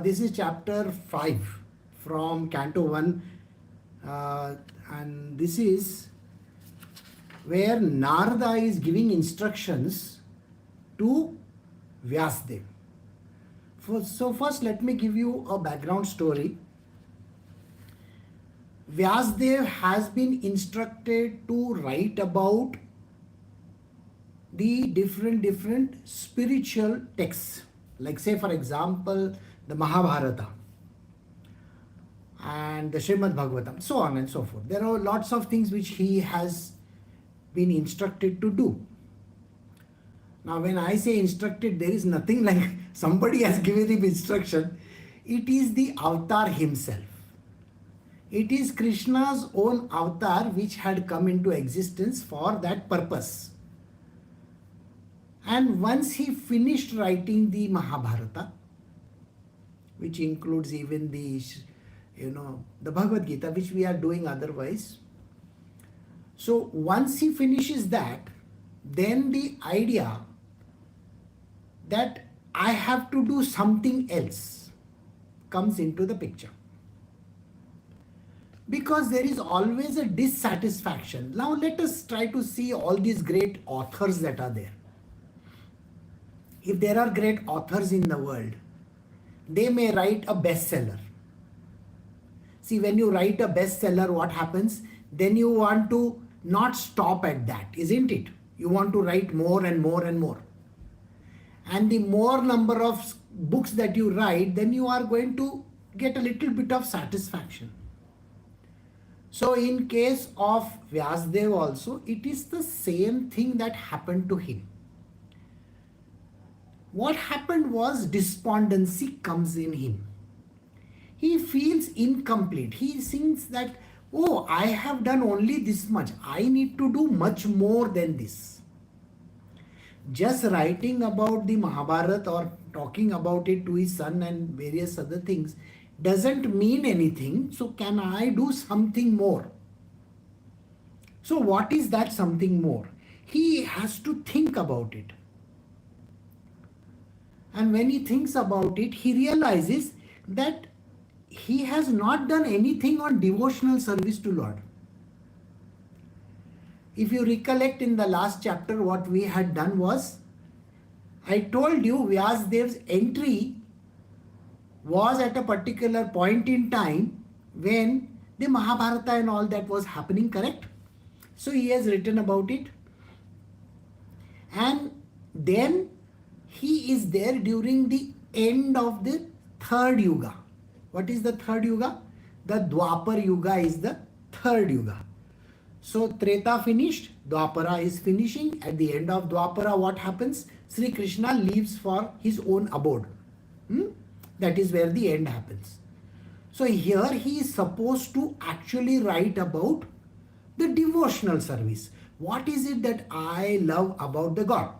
This is chapter 5 from Canto 1, and this is where Narada is giving instructions to Vyasdev. So first let me give you a background story. Vyasdev has been instructed to write about the different spiritual texts, like say for example the Mahabharata and the Srimad Bhagavatam, so on and so forth. There are lots of things which he has been instructed to do. Now when I say instructed, there is nothing like somebody has given him instruction. It is the avatar himself. It is Krishna's own avatar which had come into existence for that purpose. And once he finished writing the Mahabharata, which includes even the Bhagavad Gita, which we are doing otherwise. So once he finishes that, then the idea that I have to do something else comes into the picture. Because there is always a dissatisfaction. Now let us try to see all these great authors that are there. If there are great authors in the world, they may write a bestseller. See, when you write a bestseller, what happens? Then you want to not stop at that, isn't it? You want to write more and more and more. And the more number of books that you write, then you are going to get a little bit of satisfaction. So in case of Vyasdev also, it is the same thing that happened to him. What happened was despondency comes in him. He feels incomplete. He thinks that, oh, I have done only this much. I need to do much more than this. Just writing about the Mahabharata or talking about it to his son and various other things doesn't mean anything. So can I do something more? So what is that something more? He has to think about it. And when he thinks about it, he realizes that he has not done anything on devotional service to Lord. If you recollect in the last chapter, what we had done was, I told you Vyasdev's entry was at a particular point in time when the Mahabharata and all that was happening, correct? So he has written about it. And then he is there during the end of the third yuga. What is the third yuga? The Dwapar yuga is the third yuga. So Treta finished, Dwapara is finishing. At the end of Dwapara, what happens? Shri Krishna leaves for his own abode. That is where the end happens. So here he is supposed to actually write about the devotional service. What is it that I love about the God?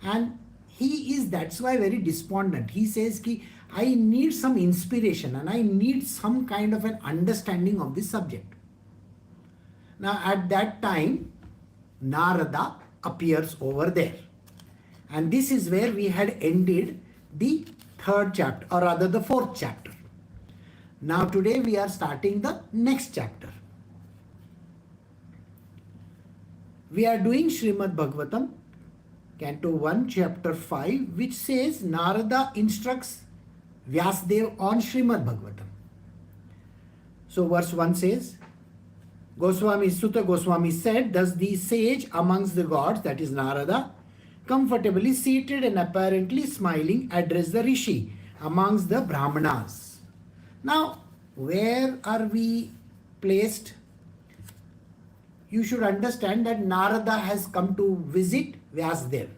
And he is, that's why, very despondent. He says, I need some inspiration and I need some kind of an understanding of this subject. Now at that time, Narada appears over there. And this is where we had ended the third chapter, or rather the fourth chapter. Now today we are starting the next chapter. We are doing Srimad Bhagavatam, Canto 1, Chapter 5, which says Narada instructs Vyasdev on Srimad Bhagavatam. So verse 1 says, Sutta Goswami said, thus the sage amongst the gods, that is Narada, comfortably seated and apparently smiling, addressed the Rishi amongst the Brahmanas. Now, where are we placed? You should understand that Narada has come to visit Vyasdev.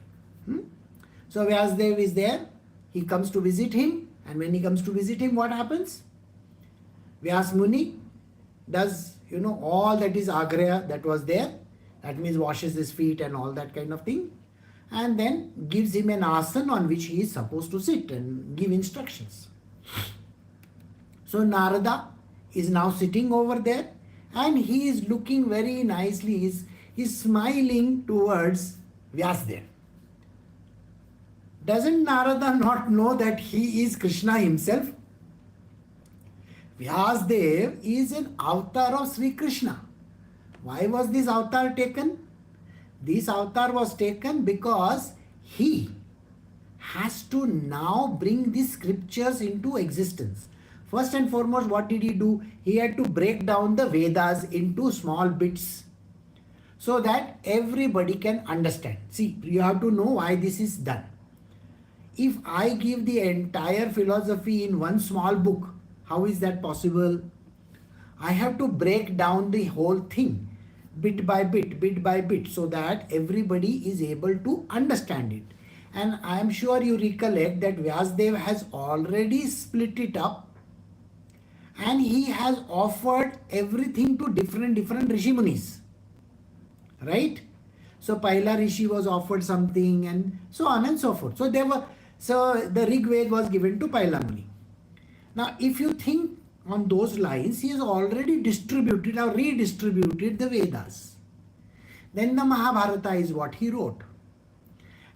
So Vyasdev is there, he comes to visit him, and when he comes to visit him, what happens? Vyas Muni does, all that is Agraya that was there, that means washes his feet and all that kind of thing, and then gives him an asana on which he is supposed to sit and give instructions. So Narada is now sitting over there and he is looking very nicely, he's smiling towards Vyasdev. Doesn't Narada not know that he is Krishna himself? Vyasdev is an avatar of Sri Krishna. Why was this avatar taken? This avatar was taken because he has to now bring these scriptures into existence. First and foremost, what did he do? He had to break down the Vedas into small bits so that everybody can understand. See, you have to know why this is done. If I give the entire philosophy in one small book, how is that possible? I have to break down the whole thing bit by bit, so that everybody is able to understand it. And I am sure you recollect that Vyasdev has already split it up and he has offered everything to different Rishi Munis. Right? So Paila Rishi was offered something and so on and so forth. So the Rig Ved was given to Paila Muni. Now if you think on those lines, he has already distributed or redistributed the Vedas. Then the Mahabharata is what he wrote.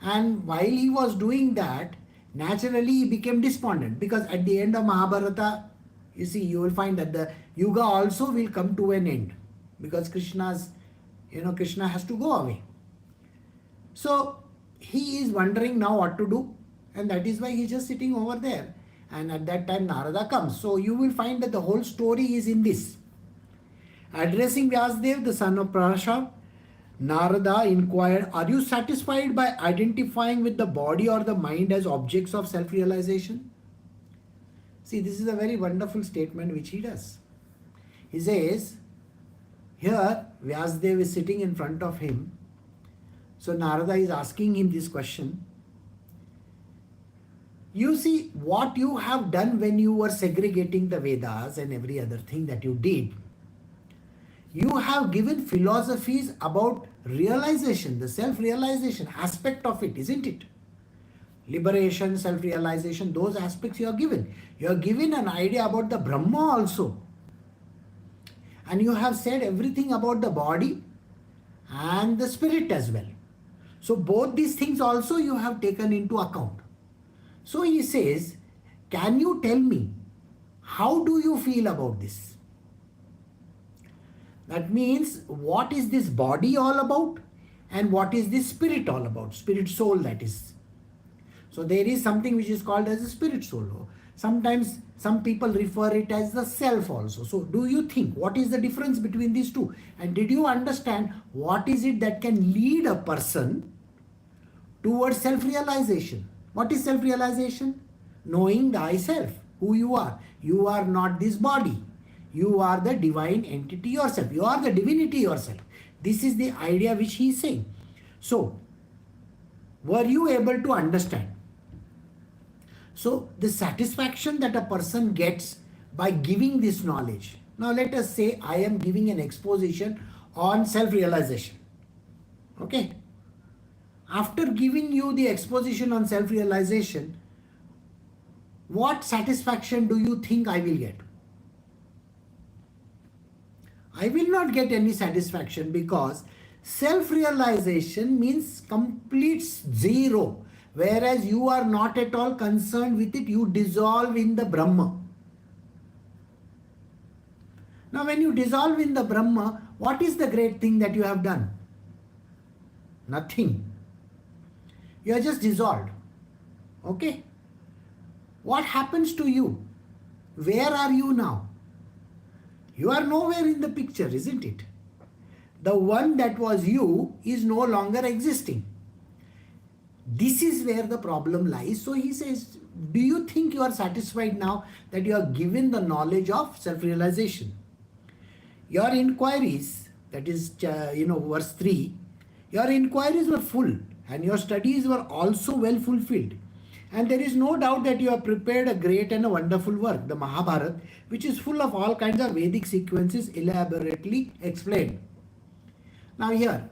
And while he was doing that, naturally he became despondent, because at the end of Mahabharata, you see, you will find that the Yuga also will come to an end, because Krishna has to go away. So he is wondering now what to do, and that is why he is just sitting over there. And at that time Narada comes. So you will find that the whole story is in this. Addressing Vyasdev, the son of Parashar, Narada inquired, "Are you satisfied by identifying with the body or the mind as objects of self-realization?" See, this is a very wonderful statement which he does. He says, here Vyasdev is sitting in front of him. So Narada is asking him this question. You see, what you have done when you were segregating the Vedas and every other thing that you did, you have given philosophies about realization, the self-realization aspect of it, isn't it? Liberation, self-realization, those aspects you are given. You are given an idea about the Brahma also. And you have said everything about the body and the spirit as well. So both these things also you have taken into account. So he says, can you tell me, how do you feel about this? That means, what is this body all about? And what is this spirit all about? Spirit soul, that is. So there is something which is called as a spirit soul. Sometimes some people refer it as the self also. So do you think, what is the difference between these two? And did you understand what is it that can lead a person towards self-realization? What is self-realization? Knowing thyself, who you are. You are not this body. You are the divine entity yourself. You are the divinity yourself. This is the idea which he is saying. So, were you able to understand? So, the satisfaction that a person gets by giving this knowledge. Now, let us say I am giving an exposition on self-realization. Okay? After giving you the exposition on self-realization, what satisfaction do you think I will get? I will not get any satisfaction, because self-realization means complete zero, whereas you are not at all concerned with it. You dissolve in the Brahma. Now when you dissolve in the Brahma, what is the great thing that you have done? Nothing. You are just dissolved. Okay? What happens to you? Where are you now? You are nowhere in the picture, isn't it? The one that was you is no longer existing. This is where the problem lies. So he says, do you think you are satisfied now that you are given the knowledge of self-realization? Your inquiries, that is, verse 3, your inquiries were full and your studies were also well fulfilled. And there is no doubt that you have prepared a great and a wonderful work, the Mahabharata, which is full of all kinds of Vedic sequences elaborately explained. Now here,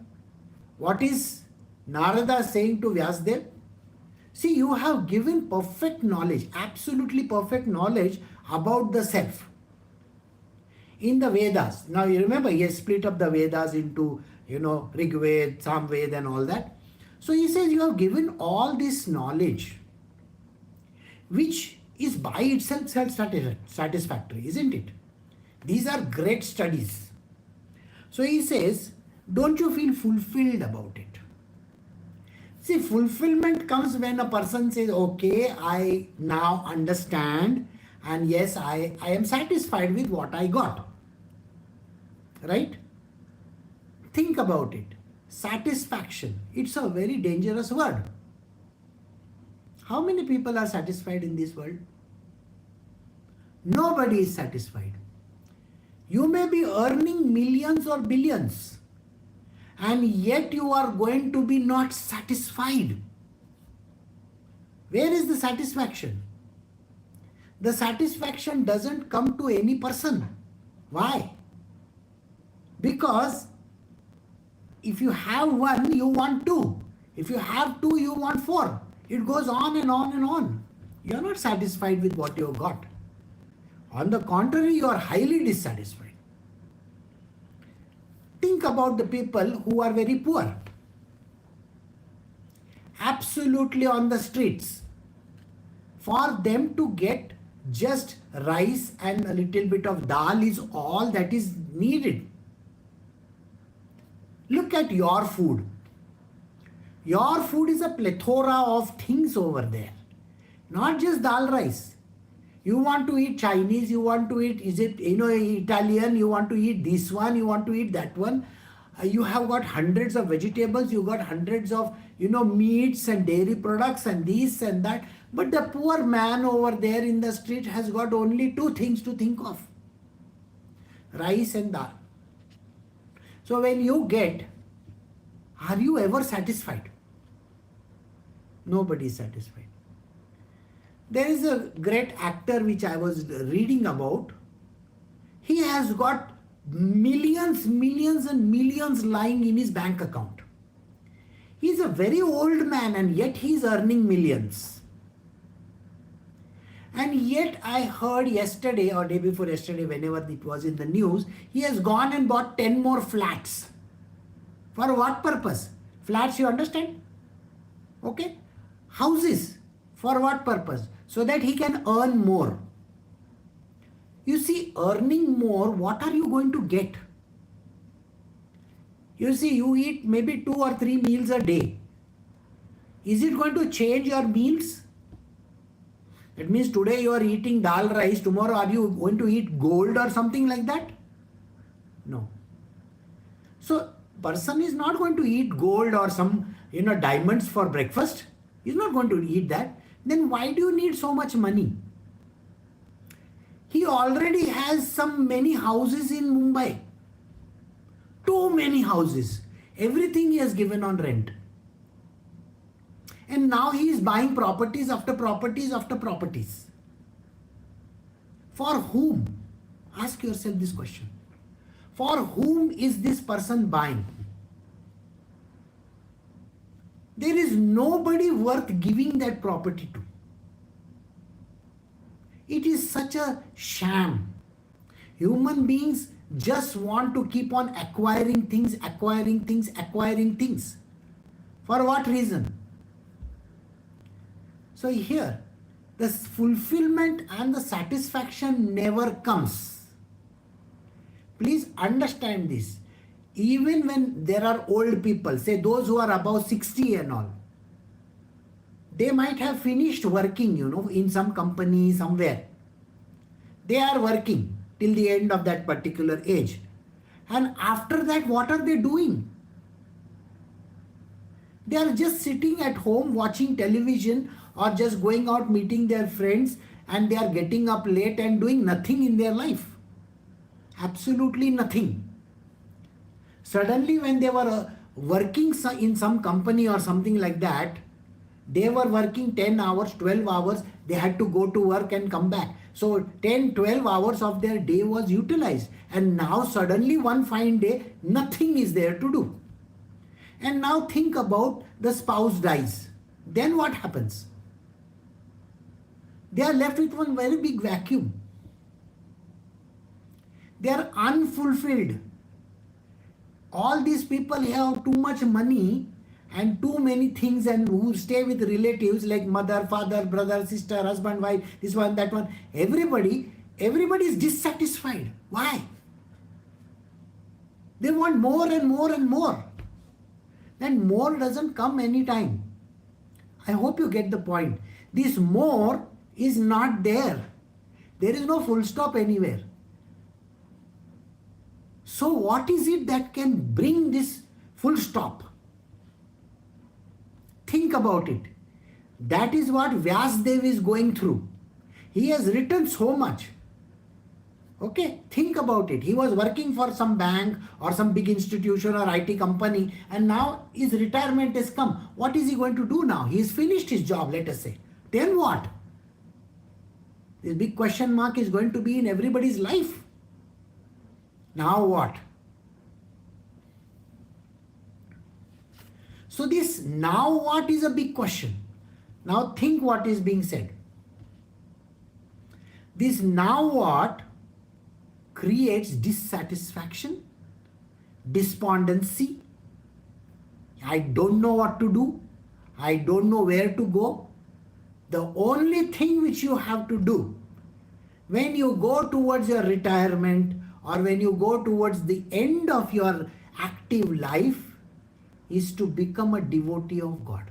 what is Narada saying to Vyasdev? See, you have given perfect knowledge, absolutely perfect knowledge about the self in the Vedas. Now you remember, he has split up the Vedas into, Rig Ved, Sam Ved and all that. So he says you have given all this knowledge, which is by itself self-satisfactory, isn't it? These are great studies. So he says, don't you feel fulfilled about it? See, fulfillment comes when a person says, okay, I now understand, and yes, I am satisfied with what I got. Right? Think about it. Satisfaction. It's a very dangerous word. How many people are satisfied in this world? Nobody is satisfied. You may be earning millions or billions, and yet you are going to be not satisfied. Where is the satisfaction? The satisfaction doesn't come to any person. Why? Because if you have one, you want two. If you have two, you want four. It goes on and on and on. You are not satisfied with what you have got. On the contrary, you are highly dissatisfied. Think about the people who are very poor. Absolutely on the streets. For them to get just rice and a little bit of dal is all that is needed. Look at your food. Your food is a plethora of things over there. Not just dal rice. You want to eat Chinese, you want to eat Italian, you want to eat this one, you want to eat that one. You have got hundreds of vegetables, you got hundreds of meats and dairy products and this and that. But the poor man over there in the street has got only two things to think of. Rice and dal. So when you get, are you ever satisfied? Nobody is satisfied. There is a great actor which I was reading about. He has got millions and millions lying in his bank account. He is a very old man and yet he is earning millions. And yet I heard yesterday or day before yesterday, whenever it was in the news, he has gone and bought 10 more flats. For what purpose? Flats, you understand? Okay? Houses. For what purpose? So that he can earn more. You see, earning more, what are you going to get? You see, you eat maybe 2 or 3 meals a day. Is it going to change your meals? It means today you are eating dal rice, tomorrow are you going to eat gold or something like that? No. So, person is not going to eat gold or some, diamonds for breakfast. He's not going to eat that. Then why do you need so much money? He already has many houses in Mumbai. Too many houses. Everything he has given on rent. And now he is buying properties after properties after properties. For whom? Ask yourself this question. For whom is this person buying? There is nobody worth giving that property to. It is such a sham. Human beings just want to keep on acquiring things. For what reason? So here, the fulfillment and the satisfaction never comes. Please understand this. Even when there are old people, say those who are above 60 and all, they might have finished working, in some company somewhere. They are working till the end of that particular age. And after that, what are they doing? They are just sitting at home watching television or just going out meeting their friends, and they are getting up late and doing nothing in their life. Absolutely nothing. Suddenly when they were working in some company or something like that, they were working 10 hours, 12 hours, they had to go to work and come back. So 10, 12 hours of their day was utilized. And now suddenly one fine day, nothing is there to do. And now think about the spouse dies. Then what happens? They are left with one very big vacuum. They are unfulfilled. All these people have too much money and too many things, and who stay with relatives like mother, father, brother, sister, husband, wife, this one, that one. Everybody is dissatisfied. Why? They want more and more and more. And more doesn't come anytime. I hope you get the point. This more is not there. There is no full stop anywhere. So what is it that can bring this full stop? Think about it. That is what Vyasdev is going through. He has written so much. Okay, think about it. He was working for some bank or some big institution or IT company, and now his retirement has come. What is he going to do now? He's finished his job, let us say. Then what? This big question mark is going to be in everybody's life. Now what? So this now what is a big question. Now think what is being said. This now what creates dissatisfaction, despondency. I don't know what to do. I don't know where to go. The only thing which you have to do when you go towards your retirement or when you go towards the end of your active life is to become a devotee of God.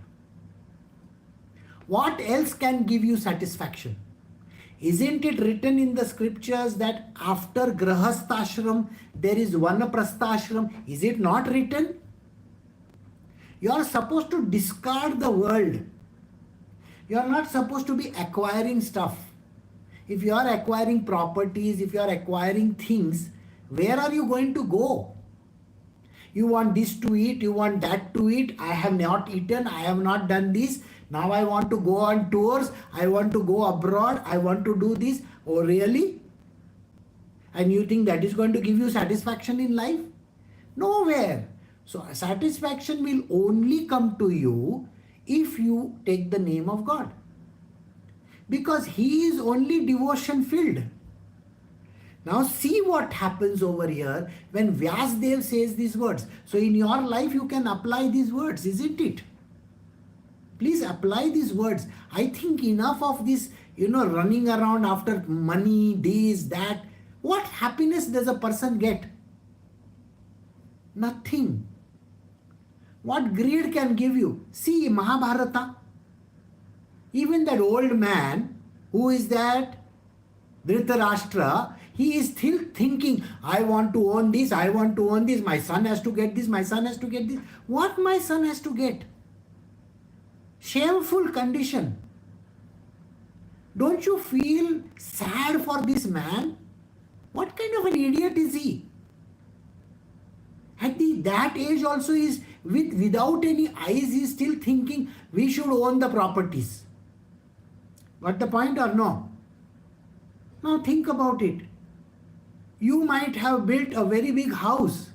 What else can give you satisfaction? Isn't it written in the scriptures that after grahasthashram there is vanaprasthashram? Is it not written? You are supposed to discard the world. You are not supposed to be acquiring stuff. If you are acquiring properties, if you are acquiring things, where are you going to go? You want this to eat, you want that to eat. I have not eaten, I have not done this. Now I want to go on tours, I want to go abroad, I want to do this. Oh really? And you think that is going to give you satisfaction in life? Nowhere. So satisfaction will only come to you if you take the name of God. Because He is only devotion filled. Now see what happens over here when Vyasdev says these words. So in your life you can apply these words, isn't it? Please apply these words. I think enough of this, running around after money, this, that. What happiness does a person get? Nothing. What greed can give you? See Mahabharata. Even that old man, who is that? Dhritarashtra, he is still thinking, I want to own this, I want to own this, my son has to get this, my son has to get this. What my son has to get? Shameful condition. Don't you feel sad for this man? What kind of an idiot is he? At that age also is without any eyes, he is still thinking we should own the properties. Got the point or no? Now think about it. You might have built a very big house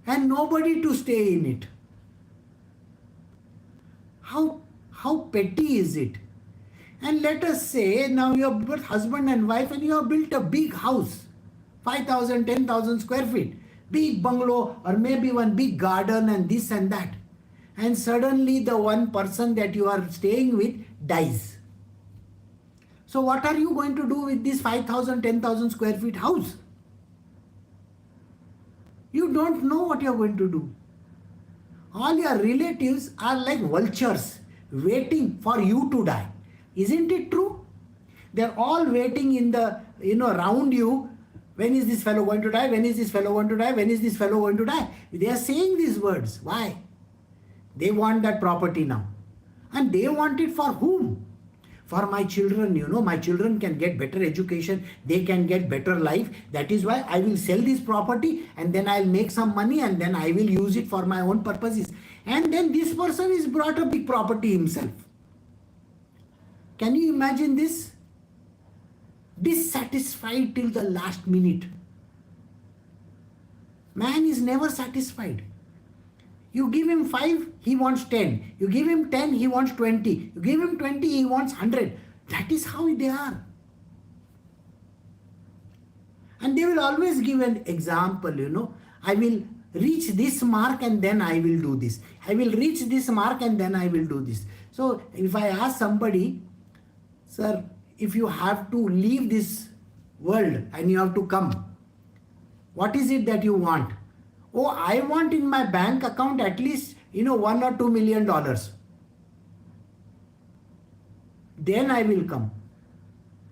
and nobody to stay in it. How petty is it? And let us say now you are both husband and wife and you have built a big house, 5,000, 10,000 square feet, big bungalow or maybe one big garden and this and that. And suddenly the one person that you are staying with dies. So what are you going to do with this 5,000, 10,000 square feet house? You don't know what you are going to do. All your relatives are like vultures waiting for you to die. Isn't it true? They're all waiting in the, around you. When is this fellow going to die? When is this fellow going to die? When is this fellow going to die? They are saying these words. Why? They want that property now. And they want it for whom? For my children, my children can get better education. They can get better life. That is why I will sell this property and then I'll make some money and then I will use it for my own purposes. And then this person is brought a big property himself. Can you imagine this? Dissatisfied till the last minute. Man is never satisfied. You give him 5, he wants 10. You give him 10, he wants 20. You give him 20, he wants 100. That is how they are. And they will always give an example, I will reach this mark and then I will do this. I will reach this mark and then I will do this. So if I ask somebody, sir, if you have to leave this world and you have to come, what is it that you want? Oh, I want in my bank account at least, $1 or $2 million. Then I will come.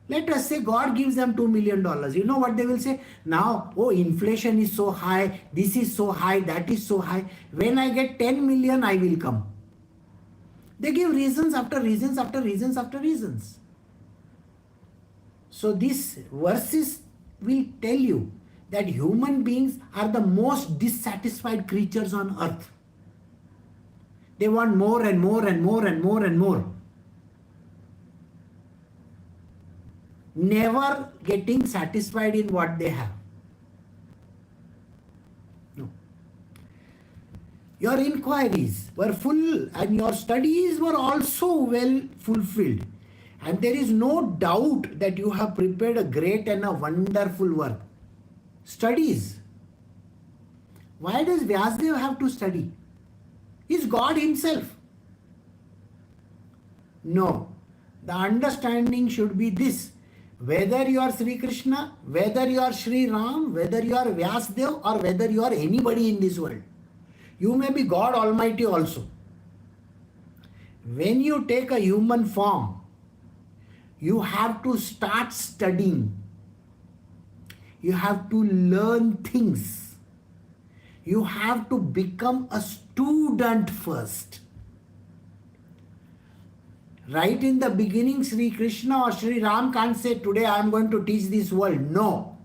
Let us say God gives them $2 million. You know what they will say? Now, oh, inflation is so high, this is so high, that is so high. When I get 10 million, I will come. They give reasons after reasons after reasons after reasons. So these verses will tell you that human beings are the most dissatisfied creatures on earth. They want more and more and more and more and more. Never getting satisfied in what they have. No. Your inquiries were full and your studies were also well fulfilled. And there is no doubt that you have prepared a great and a wonderful work. Studies. Why does Vyasdev have to study? He's God himself. No. The understanding should be this. Whether you are Shri Krishna, whether you are Shri Ram, whether you are Vyasdev, or whether you are anybody in this world, you may be God Almighty also. When you take a human form, you have to start studying. You have to learn things. You have to become a student first. Right in the beginning, Shri Krishna or Shri Ram can't say, today I am going to teach this world. No.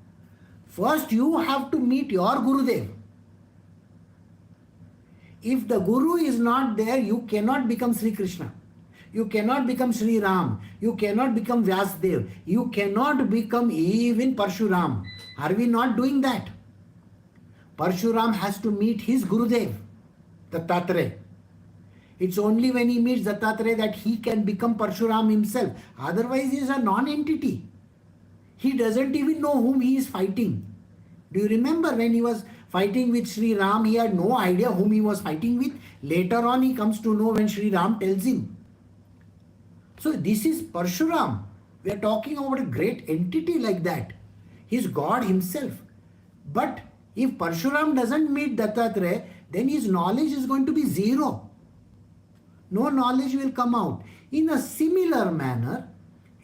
First you have to meet your Gurudev. If the Guru is not there, you cannot become Shri Krishna. You cannot become Shri Ram. You cannot become Vyasdev. You cannot become even Parshuram. Are we not doing that? Parshuram has to meet his Gurudev, Dattatreya. It's only when he meets Dattatreya that he can become Parshuram himself. Otherwise he is a non-entity. He doesn't even know whom he is fighting. Do you remember when he was fighting with Shri Ram, he had no idea whom he was fighting with? Later on he comes to know when Shri Ram tells him. So this is Parshuram. We are talking about a great entity like that. He is God himself. But if Parshuram doesn't meet Dattatreya, then his knowledge is going to be zero. No knowledge will come out. In a similar manner,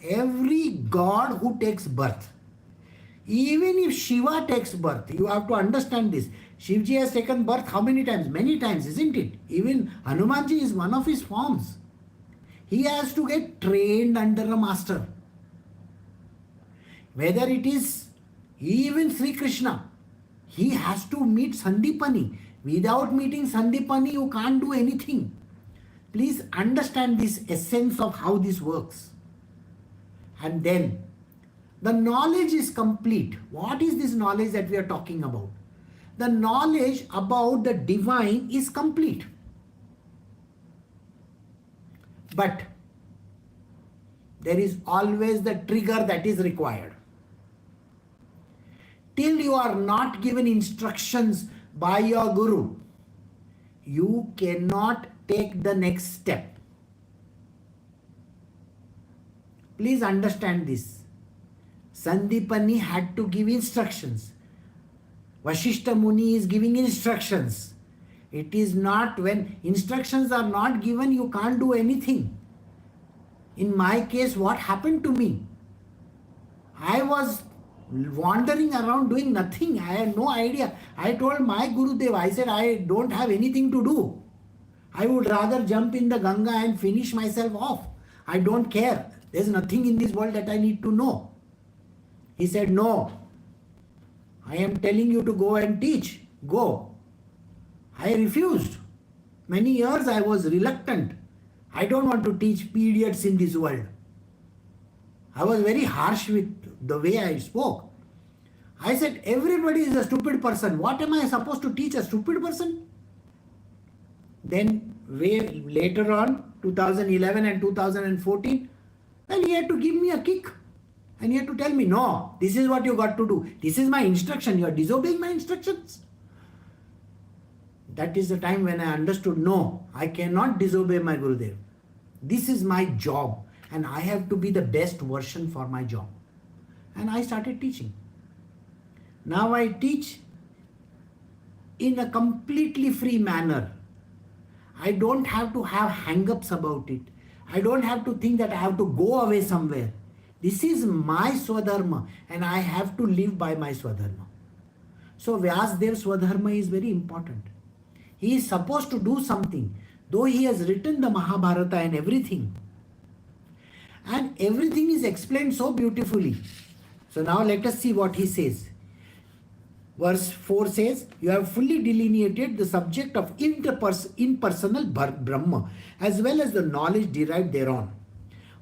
every God who takes birth, even if Shiva takes birth, you have to understand this. Shivji has taken birth how many times? Many times, isn't it? Even Hanumanji is one of his forms. He has to get trained under a master. Whether it is even Sri Krishna, he has to meet Sandipani. Without meeting Sandipani, you can't do anything. Please understand this essence of how this works. And then, the knowledge is complete. What is this knowledge that we are talking about? The knowledge about the divine is complete. But there is always the trigger that is required. Till you are not given instructions by your Guru, you cannot take the next step. Please understand this. Sandipani had to give instructions. Vashishta Muni is giving instructions. It is not, when instructions are not given, you can't do anything. In my case, what happened to me? I was wandering around doing nothing. I had no idea. I told my Gurudev, I said, I don't have anything to do. I would rather jump in the Ganga and finish myself off. I don't care. There's nothing in this world that I need to know. He said, no. I am telling you to go and teach. Go. I refused. Many years I was reluctant. I don't want to teach idiots in this world. I was very harsh with the way I spoke. I said, everybody is a stupid person. What am I supposed to teach a stupid person? Then way later on, 2011 and 2014, well, he had to give me a kick. And he had to tell me, no, this is what you got to do. This is my instruction. You are disobeying my instructions. That is the time when I understood, no, I cannot disobey my Gurudev. This is my job and I have to be the best version for my job. And I started teaching. Now I teach in a completely free manner. I don't have to have hang-ups about it. I don't have to think that I have to go away somewhere. This is my Swadharma and I have to live by my Swadharma. So Vyasdev Swadharma is very important. He is supposed to do something, though he has written the Mahabharata and everything. And everything is explained so beautifully. So now let us see what he says. Verse 4 says, you have fully delineated the subject of impersonal Brahma as well as the knowledge derived thereon.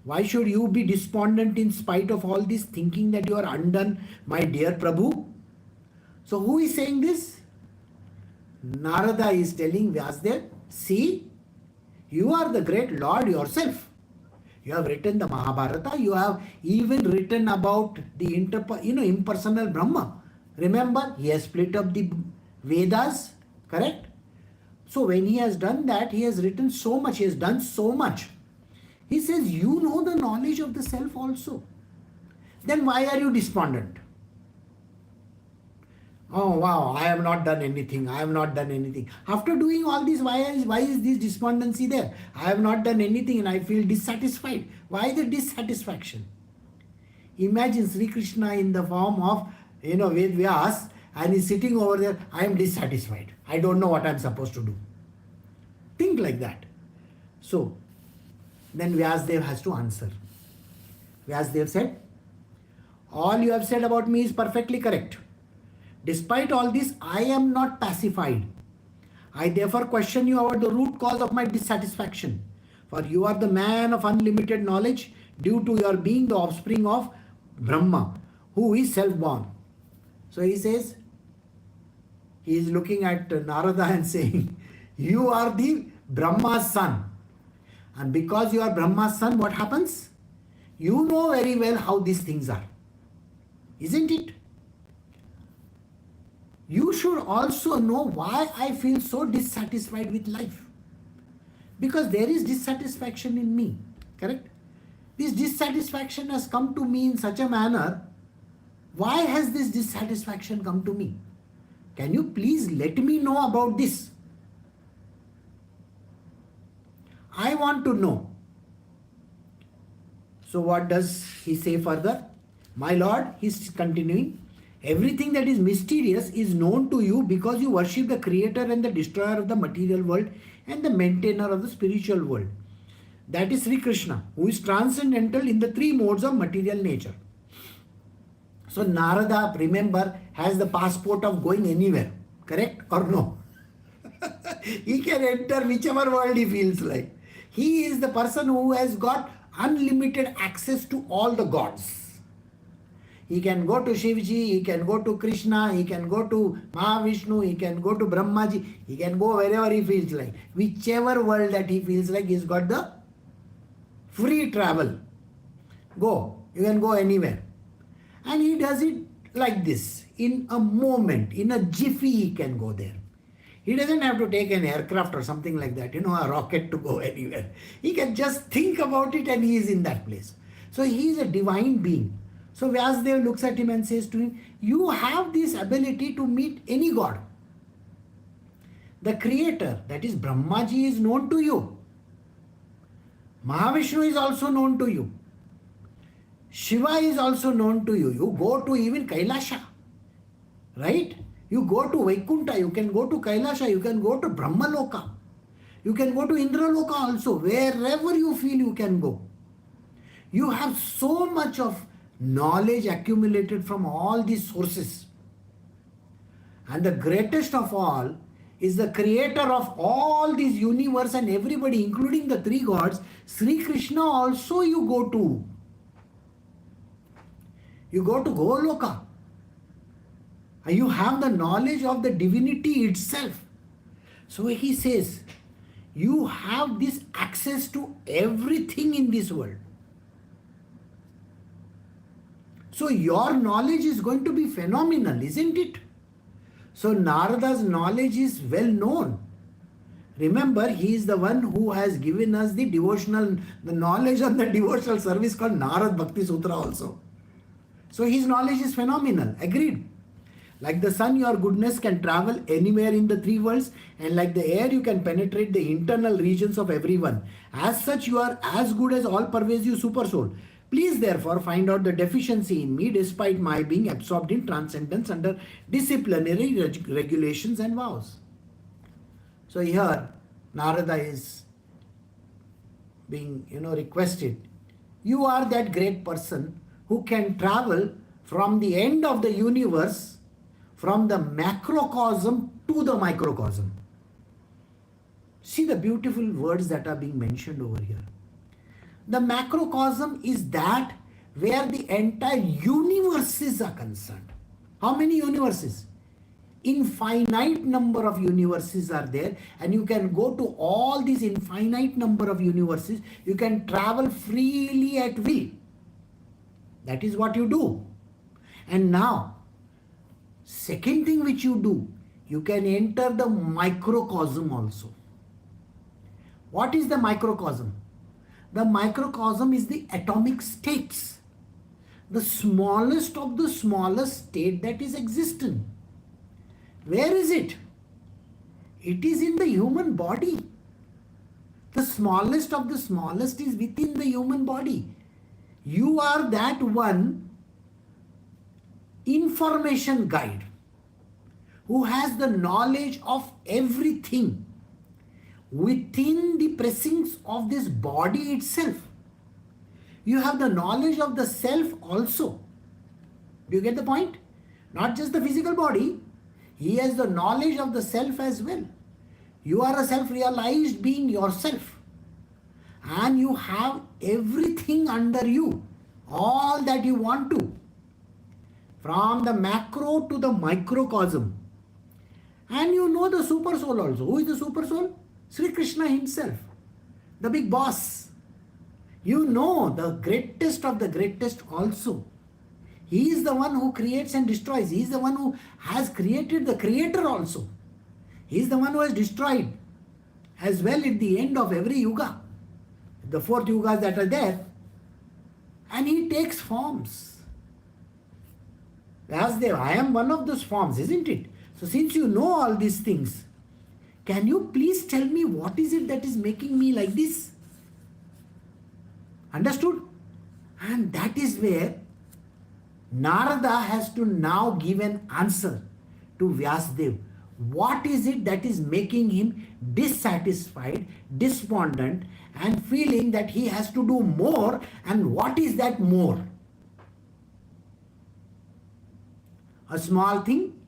Why should you be despondent in spite of all this, thinking that you are undone, my dear Prabhu? So who is saying this? Narada is telling Vyasdev, see, you are the great Lord yourself. You have written the Mahabharata, you have even written about the impersonal Brahma. Remember, he has split up the Vedas, correct? So when he has done that, he has written so much, he has done so much. He says, you know the knowledge of the self also. Then why are you despondent? Oh wow, I have not done anything, I have not done anything. After doing all this, why is this despondency there? I have not done anything and I feel dissatisfied. Why the dissatisfaction? Imagine Shri Krishna in the form of, Ved Vyas, and he's sitting over there, I am dissatisfied. I don't know what I am supposed to do. Think like that. So, then Vyasdev has to answer. Vyasdev said, all you have said about me is perfectly correct. Despite all this, I am not pacified. I therefore question you about the root cause of my dissatisfaction. For you are the man of unlimited knowledge due to your being the offspring of Brahma, who is self-born. So he says, he is looking at Narada and saying, you are the Brahma's son. And because you are Brahma's son, what happens? You know very well how these things are. Isn't it? You should also know why I feel so dissatisfied with life. Because there is dissatisfaction in me. Correct? This dissatisfaction has come to me in such a manner. Why has this dissatisfaction come to me? Can you please let me know about this? I want to know. So what does he say further? My Lord, he's continuing. Everything that is mysterious is known to you because you worship the creator and the destroyer of the material world and the maintainer of the spiritual world. That is Sri Krishna, who is transcendental in the three modes of material nature. So Narada, remember, has the passport of going anywhere. Correct or no? He can enter whichever world he feels like. He is the person who has got unlimited access to all the gods. He can go to Shivji, he can go to Krishna, he can go to Mahavishnu, he can go to Brahmaji, he can go wherever he feels like. Whichever world that he feels like, he's got the free travel. Go, you can go anywhere. And he does it like this. In a moment, in a jiffy, he can go there. He doesn't have to take an aircraft or something like that, a rocket to go anywhere. He can just think about it and he is in that place. So he is a divine being. So Vyasdev looks at him and says to him, you have this ability to meet any god. The creator, that is Brahmaji, is known to you. Mahavishnu is also known to you. Shiva is also known to you. You go to even Kailasha, right? You go to Vaikunta, you can go to Kailasha, you can go to Brahmaloka. You can go to Indraloka also. Wherever you feel you can go. You have so much of knowledge accumulated from all these sources. And the greatest of all is the creator of all these universe and everybody, including the three gods. Sri Krishna also you go to. You go to Goloka. And you have the knowledge of the divinity itself. So he says, you have this access to everything in this world. So your knowledge is going to be phenomenal, isn't it? So Narada's knowledge is well known. Remember, he is the one who has given us the knowledge on the devotional service called Narad Bhakti Sutra also. So his knowledge is phenomenal. Agreed. Like the sun, your goodness can travel anywhere in the three worlds, and like the air, you can penetrate the internal regions of everyone. As such, you are as good as all pervasive super soul. Please therefore find out the deficiency in me despite my being absorbed in transcendence under disciplinary regulations and vows. So here Narada is being requested. You are that great person who can travel from the end of the universe, from the macrocosm to the microcosm. See the beautiful words that are being mentioned over here. The macrocosm is that where the entire universes are concerned. How many universes? Infinite number of universes are there, and you can go to all these infinite number of universes. You can travel freely at will. That is what you do. And now, second thing which you do, you can enter the microcosm also. What is the microcosm? The microcosm is the atomic states, the smallest of the smallest state that is existent. Where is it? It is in the human body. The smallest of the smallest is within the human body. You are that one information guide who has the knowledge of everything within the precincts of this body itself. You have the knowledge of the self also. Do you get the point? Not just the physical body. He has the knowledge of the self as well. You are a self-realized being yourself. And you have everything under you. All that you want to. From the macro to the microcosm. And you know the super soul also. Who is the super soul? Shri Krishna himself. The big boss. You know the greatest of the greatest also. He is the one who creates and destroys. He is the one who has created the creator also. He is the one who has destroyed as well at the end of every yuga. The 4 yugas that are there. And he takes forms. Vyasdev, I am one of those forms, isn't it? So since you know all these things, can you please tell me what is it that is making me like this? Understood? And that is where Narada has to now give an answer to Vyasdev. What is it that is making him dissatisfied, despondent, and feeling that he has to do more, and what is that more? A small thing,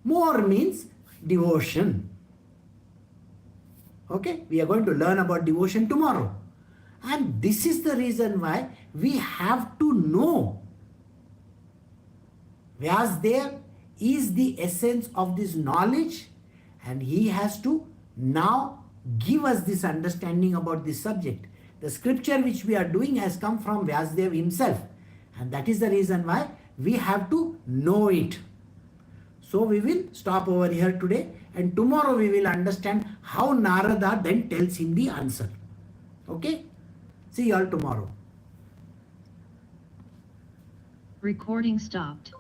more means devotion. Okay, we are going to learn about devotion tomorrow. And this is the reason why we have to know. Vyasdev is the essence of this knowledge, and he has to now give us this understanding about this subject. The scripture which we are doing has come from Vyasdev himself, and that is the reason why we have to know it. So we will stop over here today, and tomorrow we will understand how Narada then tells him the answer. Okay? See you all tomorrow. Recording stopped.